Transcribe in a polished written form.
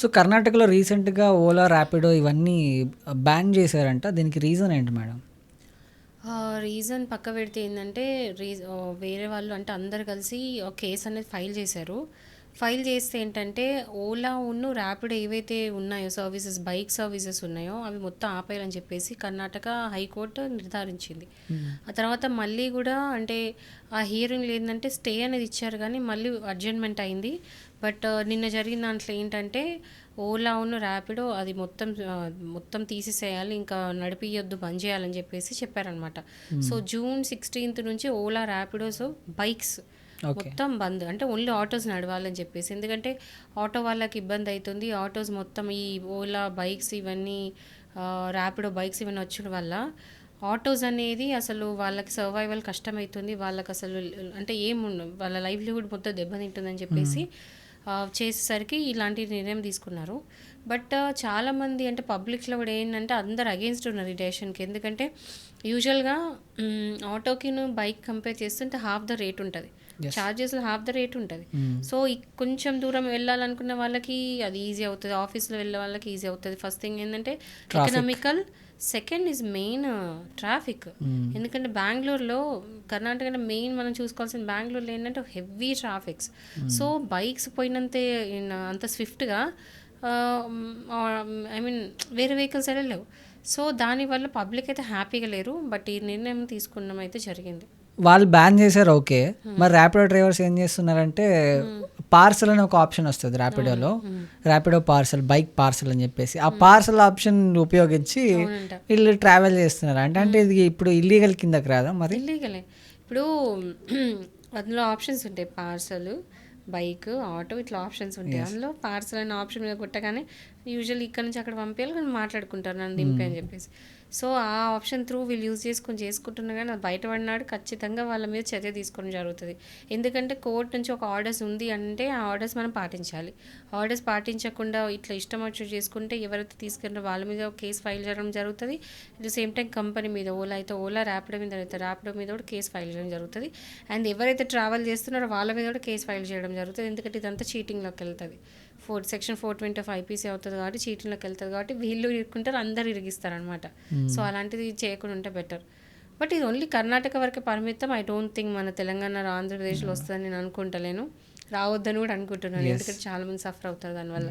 So కర్ణాటకలో రీసెంట్గా ఓలా, ర్యాపిడో ఇవన్నీ బ్యాన్ చేశారంట. దీనికి రీజన్ ఏంటి మేడం? రీజన్ పక్క పెడితే ఏంటంటే వేరే వాళ్ళు అంటే అందరు కలిసి ఒక కేసు అనేది ఫైల్ చేశారు. ఫైల్ చేస్తే ఏంటంటే ఓలా ఉన్ను ర్యాపిడో ఏవైతే ఉన్నాయో సర్వీసెస్, బైక్ సర్వీసెస్ ఉన్నాయో అవి మొత్తం ఆపేయాలని చెప్పేసి కర్ణాటక హైకోర్టు నిర్ధారించింది. ఆ తర్వాత మళ్ళీ కూడా అంటే ఆ హియరింగ్ ఏంటంటే స్టే అనేది ఇచ్చారు కానీ మళ్ళీ అడ్జర్న్మెంట్ అయింది. బట్ నిన్న జరిగిన దాంట్లో ఏంటంటే ఓలా ఉన్న ర్యాపిడో అది మొత్తం తీసేసేయాలి, ఇంకా నడిపియొద్దు, బంద్ చేయాలని చెప్పేసి చెప్పారనమాట. సో జూన్ 16th నుంచి ఓలా, ర్యాపిడోస్, బైక్స్ ఓకే. మొత్తం బంద్. అంటే ఓన్లీ ఆటోస్ నడవాలని చెప్పేసి, ఎందుకంటే ఆటో వాళ్ళకి ఇబ్బంది అవుతుంది. ఆటోస్ మొత్తం ఈ ఓలా బైక్స్ ఇవన్నీ, ర్యాపిడో బైక్స్ ఇవన్నీ వచ్చడం వల్ల ఆటోస్ అనేది అసలు వాళ్ళకి సర్వైవల్ కష్టమవుతుంది. వాళ్ళకి అసలు అంటే వాళ్ళ లైవ్లీహుడ్ మొత్తం దెబ్బతింటుందని చెప్పేసి చేసేసరికి ఇలాంటి నిర్ణయం తీసుకున్నారు. బట్ చాలామంది అంటే పబ్లిక్లో కూడా ఏంటంటే అందరు అగేన్స్ట్ ఉన్నారు ఈ డెసిషన్కి. ఎందుకంటే యూజువల్గా ఆటోకి బైక్ కంపేర్ చేస్తుంటే హాఫ్ ద రేట్ ఉంటుంది, ఛార్జెస్లో హాఫ్ ద రేట్ ఉంటుంది. సో కొంచెం దూరం వెళ్ళాలనుకున్న వాళ్ళకి అది ఈజీ అవుతుంది, ఆఫీస్లో వెళ్ళే వాళ్ళకి ఈజీ అవుతుంది. ఫస్ట్ థింగ్ ఏంటంటే economical, second is main traffic. ఎందుకంటే బెంగళూరులో, కర్ణాటక అంటే మెయిన్ మనం చూసుకోవాల్సిన బెంగళూరులో ఏంటంటే హెవీ ట్రాఫిక్స్. సో బైక్స్ పోయినంతే అంత స్విఫ్ట్గా ఐ మీన్ వేరే వెహికల్స్ వెళ్ళలేవు. సో దానివల్ల పబ్లిక్ అయితే హ్యాపీగా లేరు. బట్ ఈ నిర్ణయం తీసుకున్నాం అయితే జరిగింది. వాళ్ళు బ్యాన్ చేశారు, ఓకే. మరి ర్యాపిడో డ్రైవర్స్ ఏం చేస్తున్నారంటే పార్సల్ అని ఒక ఆప్షన్ వస్తుంది ర్యాపిడోలో, ర్యాపిడో పార్సల్, బైక్ పార్సల్ అని చెప్పేసి ఆ పార్సల్ ఆప్షన్ ఉపయోగించి వీళ్ళు ట్రావెల్ చేస్తున్నారు. అంటే ఇది ఇప్పుడు ఇల్లీగల్ కిందకి రాదా? మరి ఇల్లీగలే. ఇప్పుడు అందులో ఆప్షన్స్ ఉంటాయి, పార్సల్, బైక్, ఆటో, ఇట్లా ఆప్షన్స్ ఉంటాయి. అందులో పార్సల్ అనే ఆప్షన్ మీద కొట్టగానే యూజువల్లీ ఇక్కడ నుంచి అక్కడ పంపించాలి, కానీ మాట్లాడుకుంటారు నన్ను దింపి అని చెప్పేసి. సో ఆ ఆప్షన్ త్రూ వీళ్ళు యూజ్ చేసుకుంటున్నా కానీ అది బయటపడినాడు ఖచ్చితంగా వాళ్ళ మీద చర్య తీసుకోవడం జరుగుతుంది. ఎందుకంటే కోర్టు నుంచి ఒక ఆర్డర్స్ ఉంది అంటే ఆ ఆర్డర్స్ మనం పాటించాలి. ఆర్డర్స్ పాటించకుండా ఇట్లా ఇష్టం వచ్చి చేసుకుంటే ఎవరైతే తీసుకెళ్ళారో వాళ్ళ మీద ఒక కేసు ఫైల్ చేయడం జరుగుతుంది. At the same time company మీద, ఓలా అయితే ఓలా, ర్యాపిడో మీద అయితే ర్యాపిడో మీద కూడా కేసు ఫైల్ చేయడం జరుగుతుంది. అండ్ ఎవరైతే ట్రావెల్ చేస్తున్నారో వాళ్ళ మీద కూడా కేసు ఫైల్ చేయడం జరుగుతుంది. ఎందుకంటే ఇదంతా చీటింగ్లోకి వెళ్తుంది. సెక్షన్ 425 ఐపీసీ అవుతుంది కాబట్టి చీటింగ్లోకి వెళ్తుంది కాబట్టి వీళ్ళు ఇరుక్కుంటారు, అందరు ఇరిగిస్తారు అనమాట. సో అలాంటిది చేయకుండా ఉంటే బెటర్. బట్ ఇది ఓన్లీ కర్ణాటక వరకే పరిమితం. ఐ డోంట్ థింక్ మన తెలంగాణ, ఆంధ్రప్రదేశ్లో వస్తుందని నేను అనుకుంటలేను. రావద్దని కూడా అనుకుంటున్నాను, ఎందుకంటే చాలా మంది సఫర్ అవుతారు దానివల్ల.